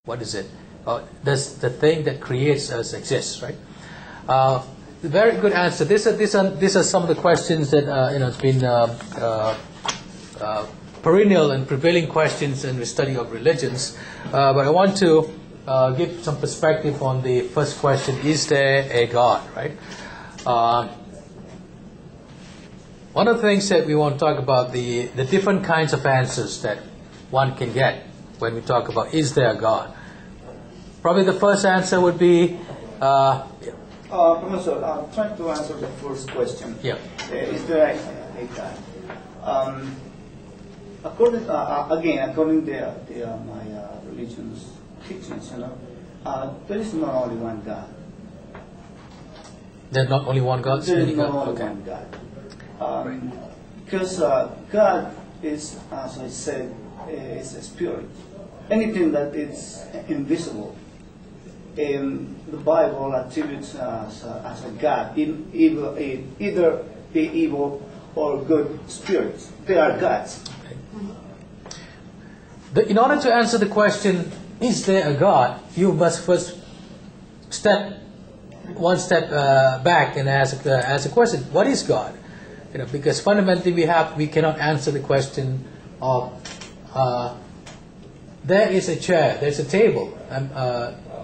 What is it? Does the thing that creates us exist, right? Very good answer. These are some of the questions that it's been perennial and prevailing questions in the study of religions. But I want to give some perspective on the first question: is there a God? Right. One of the things that we want to talk about the different kinds of answers that one can get when we talk about is there a God. Probably the first answer would be Professor, I'm trying to answer the first question. Yeah. Is there a God? According to my religion's teachings, there is not only one God. There's not only one God? There is not only one God. Because God is, as I said, is a spirit. Anything that is invisible, the Bible attributes as a God, either be evil or good spirits. They are gods. In order to answer the question, is there a God, you must first step one step back and ask a question: what is God? Because fundamentally we cannot answer the question of there is a chair, there's a table,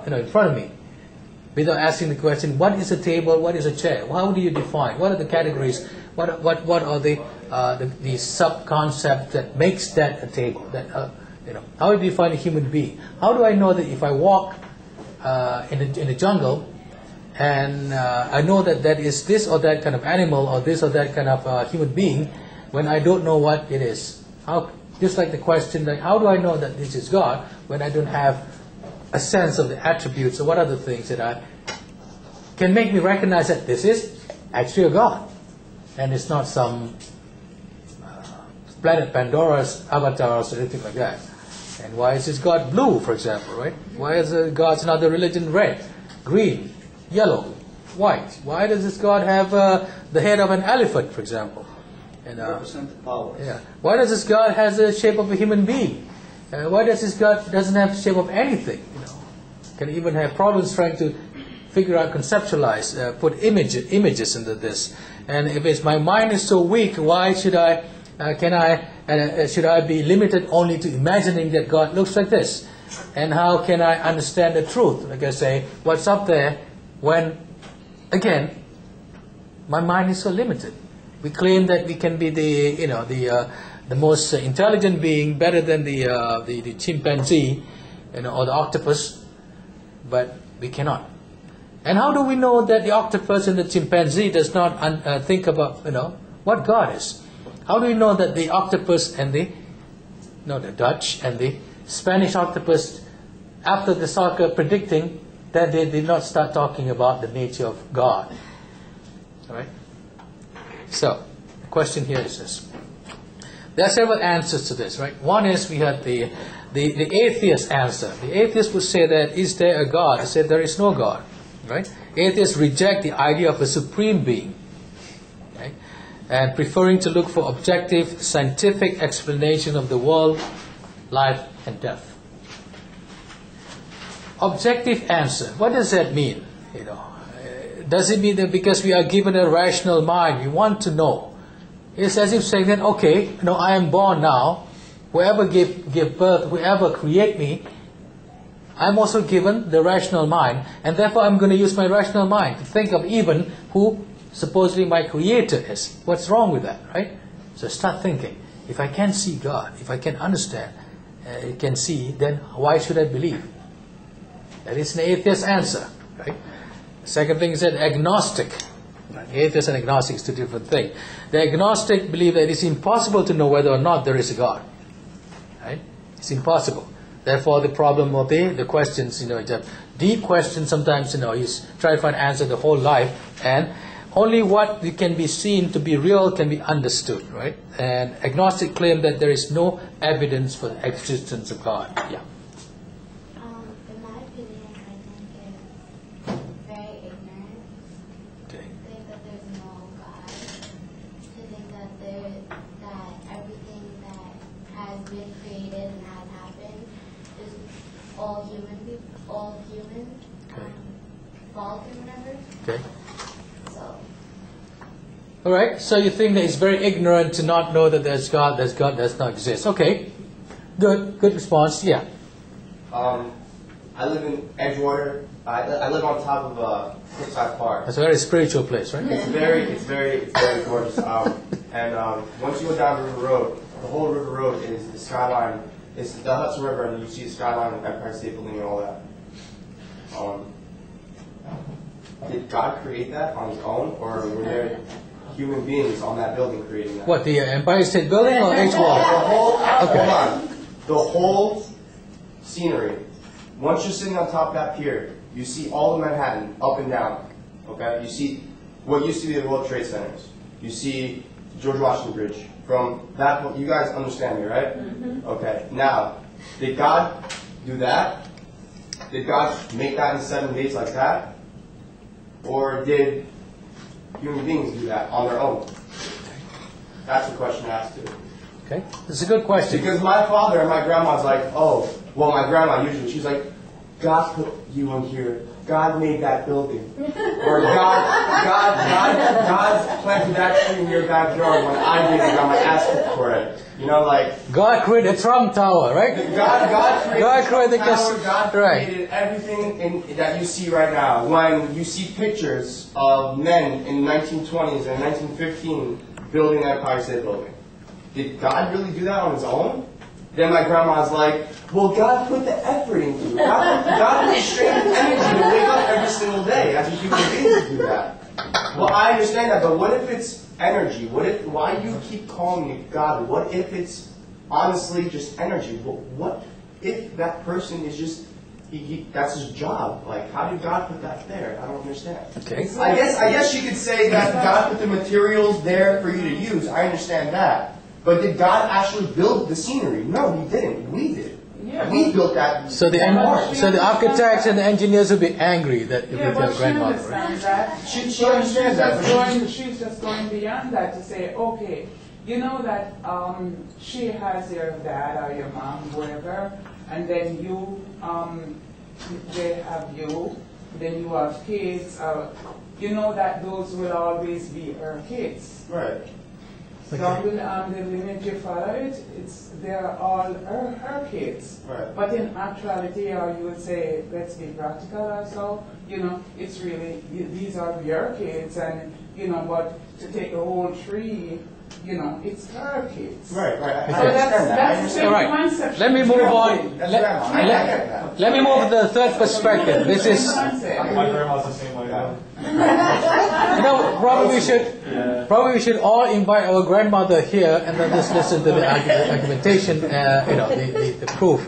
in front of me, without asking the question, what is a table, what is a chair? How do you define? What are the categories? What are the sub-concept that makes that a table? How do you define a human being? How do I know that if I walk in the jungle and I know that is this or that kind of animal or this or that kind of human being when I don't know what it is? Just like the question, like, how do I know that this is God when I don't have a sense of the attributes or what are the things that can make me recognize that this is actually a God and it's not some planet Pandora's avatars or anything like that. And why is this God blue, for example, right? Why is God's another religion red, green, yellow, white? Why does this God have the head of an elephant, for example? And, represent powers. Yeah. Why does this God has the shape of a human being? Why does this God doesn't have the shape of anything? Can even have problems trying to figure out, conceptualize, put images into this. And if it's my mind is so weak, why should I? Should I be limited only to imagining that God looks like this? And how can I understand the truth? Like I say, what's up there when, again, my mind is so limited. We claim that we can be the most intelligent being, better than the chimpanzee, or the octopus, but we cannot. And how do we know that the octopus and the chimpanzee does not think about what God is? How do we know that the octopus and the Dutch and the Spanish octopus, after the soccer predicting that they did not start talking about the nature of God? All right. So the question here is this. There are several answers to this, right? One is we have the atheist answer. The atheist would say that, is there a God? They say there is no God, right? Atheists reject the idea of a supreme being, right? And preferring to look for objective, scientific explanation of the world, life, and death. Objective answer. What does that mean? Does it mean that because we are given a rational mind, we want to know? It's as if saying that, okay, I am born now. Whoever give birth, whoever create me, I'm also given the rational mind, and therefore I'm going to use my rational mind to think of even who supposedly my creator is. What's wrong with that, right? So start thinking. If I can see God, if I can understand, can see, then why should I believe? That is an atheist answer, right? Second thing is that agnostic. Atheist and agnostic is two different things. The agnostic believe that it's impossible to know whether or not there is a God. Right? It's impossible. Therefore, the problem of the questions, the deep questions sometimes, is try to find answer the whole life, and only what can be seen to be real can be understood, right? And agnostic claim that there is no evidence for the existence of God. Yeah. In my opinion, I think it's very ignorant to think that there's no God, to think that everything that has been created and has happened is all human all human fault and whatever. Okay. So. All right. So you think that it's very ignorant to not know that there's God does not exist. Okay. Good response. Yeah. I live in Edgewater. I live on top of Cliffside Park. That's a very spiritual place, right? It's very gorgeous. And once you go down River Road, the whole River Road is the skyline. It's the Hudson River, and you see the skyline of Empire State Building and all that. Did God create that on His own, or were there human beings on that building creating that? What, the Empire State Building or Edgewater? Hold on. The whole scenery. Once you're sitting on top of that pier, you see all of Manhattan up and down. Okay, you see what used to be the World Trade Centers. You see George Washington Bridge. From that point, you guys understand me, right? Mm-hmm. Okay. Now, did God do that? Did God make that in 7 days like that? Or did human beings do that on their own? That's the question I asked too. Okay, it's a good question. Because my father and my grandma's like, oh, well, my grandma usually, she's like, God put you in here. God made that building. Or God planted that tree in your backyard when I did it, got my ass kicked for it. You know, like... God created the Trump Tower, right? God created the tower, God created everything that you see right now. When you see pictures of men in the 1920s and 1915 building the Empire State Building, did God really do that on His own? Then my grandma's like, well, God put the effort into it. God put straight energy to wake up every single day as a human being to do that. Well, I understand that, but what if it's energy? Why do you keep calling it God? What if it's honestly just energy? What if that person is just, that's his job? Like, how did God put that there? I don't understand. Okay. I guess you could say that God put the materials there for you to use. I understand that. But did God actually build the scenery? No, He didn't. We did. Yeah. We built that. So the architects and the engineers would be angry that it was their grandmother. Understands that. She understands that. She's just going beyond that to say, okay, you know that she has your dad or your mom, whoever, and then you, they have you, then you have kids. You know that those will always be her kids. Right. So the lineage you follow they're all her kids. Right. But in actuality, or you would say, let's be practical also, it's really, these are your kids, and, but to take the whole tree, it's her kids. Right. So that's the all right. concept. Let me move on. Let me move to the third perspective. This is... My grandma's the same way. Probably we should all invite our grandmother here and then just listen to the argumentation, the proof.